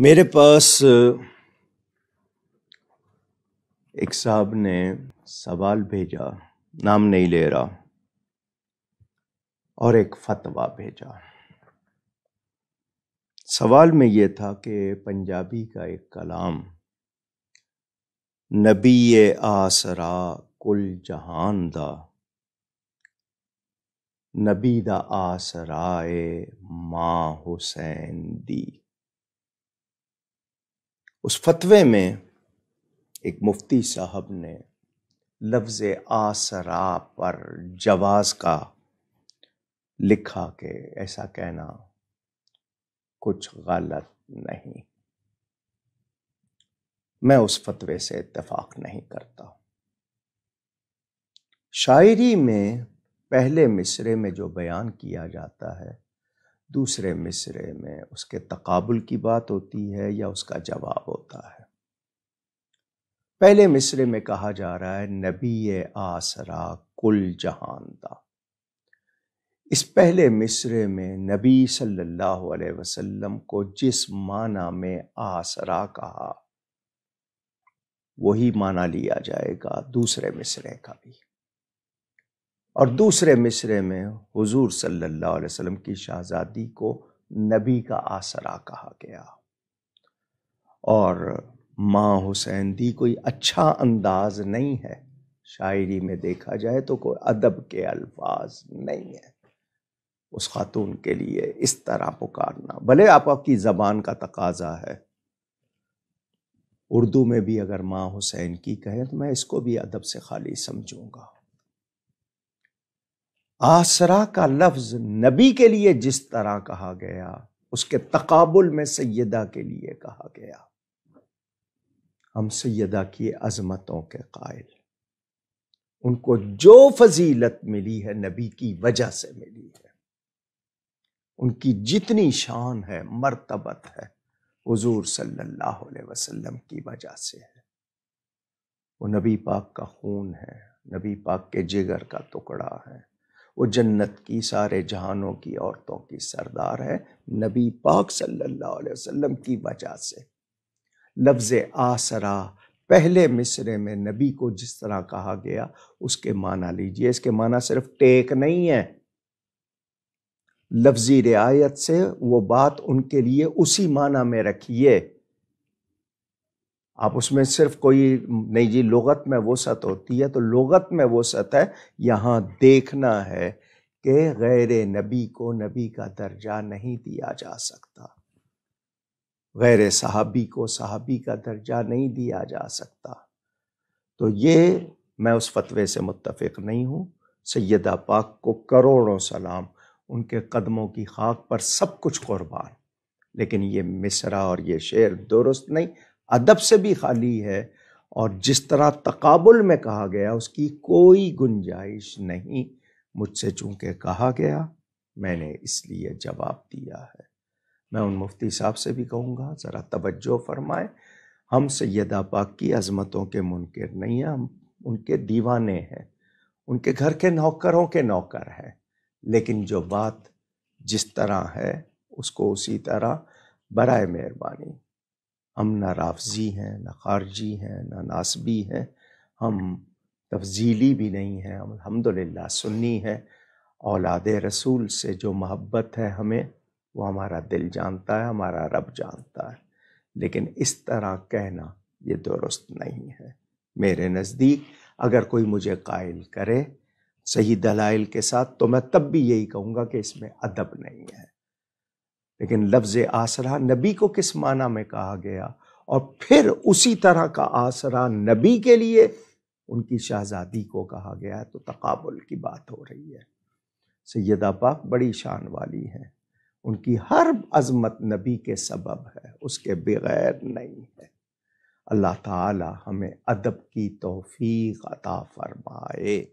میرے پاس ایک صاحب نے سوال بھیجا، نام نہیں لے رہا، اور ایک فتویٰ بھیجا۔ سوال میں یہ تھا کہ پنجابی کا ایک کلام، نبی آسرا کل جہان دا، نبی دا آسرائے ماں حسین دی۔ اس فتوے میں ایک مفتی صاحب نے لفظ آسرا پر جواز کا لکھا کہ ایسا کہنا کچھ غلط نہیں۔ میں اس فتوے سے اتفاق نہیں کرتا۔ شاعری میں پہلے مصرعے میں جو بیان کیا جاتا ہے، دوسرے مصرعے میں اس کے تقابل کی بات ہوتی ہے یا اس کا جواب ہوتا ہے۔ پہلے مصرعے میں کہا جا رہا ہے نبی آسرا کل جہان دا۔ اس پہلے مصرعے میں نبی صلی اللہ علیہ وسلم کو جس معنی میں آسرا کہا، وہی معنی لیا جائے گا دوسرے مصرعے کا بھی۔ اور دوسرے مصرعے میں حضور صلی اللہ علیہ وسلم کی شہزادی کو نبی کا آسرا کہا گیا۔ اور ماں حسین دی کوئی اچھا انداز نہیں ہے، شاعری میں دیکھا جائے تو کوئی ادب کے الفاظ نہیں ہے اس خاتون کے لیے اس طرح پکارنا۔ بھلے آپ کی زبان کا تقاضا ہے، اردو میں بھی اگر ماں حسین کی کہیں تو میں اس کو بھی ادب سے خالی سمجھوں گا۔ آسرا کا لفظ نبی کے لیے جس طرح کہا گیا، اس کے تقابل میں سیدہ کے لیے کہا گیا۔ ہم سیدہ کی عظمتوں کے قائل، ان کو جو فضیلت ملی ہے نبی کی وجہ سے ملی ہے، ان کی جتنی شان ہے، مرتبت ہے، حضور صلی اللہ علیہ وسلم کی وجہ سے ہے۔ وہ نبی پاک کا خون ہے، نبی پاک کے جگر کا ٹکڑا ہے، وہ جنت کی سارے جہانوں کی عورتوں کی سردار ہے، نبی پاک صلی اللہ علیہ وسلم کی وجہ سے۔ لفظ آسرا پہلے مصرعے میں نبی کو جس طرح کہا گیا اس کے معنی لیجئے۔ اس کے معنی صرف ٹیک نہیں ہے، لفظی رعایت سے وہ بات ان کے لیے اسی معنی میں رکھیے۔ آپ اس میں صرف کوئی نہیں جی لغت میں وسعت ہوتی ہے تو لغت میں وسعت ہے، یہاں دیکھنا ہے کہ غیر نبی کو نبی کا درجہ نہیں دیا جا سکتا، غیر صحابی کو صحابی کا درجہ نہیں دیا جا سکتا۔ تو یہ میں اس فتوے سے متفق نہیں ہوں۔ سیدہ پاک کو کروڑوں سلام، ان کے قدموں کی خاک پر سب کچھ قربان، لیکن یہ مصرع اور یہ شعر درست نہیں، ادب سے بھی خالی ہے، اور جس طرح تقابل میں کہا گیا اس کی کوئی گنجائش نہیں۔ مجھ سے چونکہ کہا گیا، میں نے اس لیے جواب دیا ہے۔ میں ان مفتی صاحب سے بھی کہوں گا ذرا توجہ فرمائیں، ہم سیدہ پاک کی عظمتوں کے منکر نہیں ہیں، ہم ان کے دیوانے ہیں، ان کے گھر کے نوکروں کے نوکر ہیں، لیکن جو بات جس طرح ہے اس کو اسی طرح برائے مہربانی۔ ہم نہ رافضی ہیں، نہ خارجی ہیں، نہ ناسبی ہیں، ہم تفضیلی بھی نہیں ہیں، ہم الحمدللہ سنی ہیں۔ اولاد رسول سے جو محبت ہے ہمیں، وہ ہمارا دل جانتا ہے، ہمارا رب جانتا ہے، لیکن اس طرح کہنا یہ درست نہیں ہے میرے نزدیک۔ اگر کوئی مجھے قائل کرے صحیح دلائل کے ساتھ تو میں تب بھی یہی کہوں گا کہ اس میں ادب نہیں ہے۔ لیکن لفظ آسرا نبی کو کس معنی میں کہا گیا، اور پھر اسی طرح کا آسرا نبی کے لیے ان کی شہزادی کو کہا گیا ہے، تو تقابل کی بات ہو رہی ہے۔ سیدہ پاک بڑی شان والی ہیں، ان کی ہر عظمت نبی کے سبب ہے، اس کے بغیر نہیں ہے۔ اللہ تعالی ہمیں ادب کی توفیق عطا فرمائے۔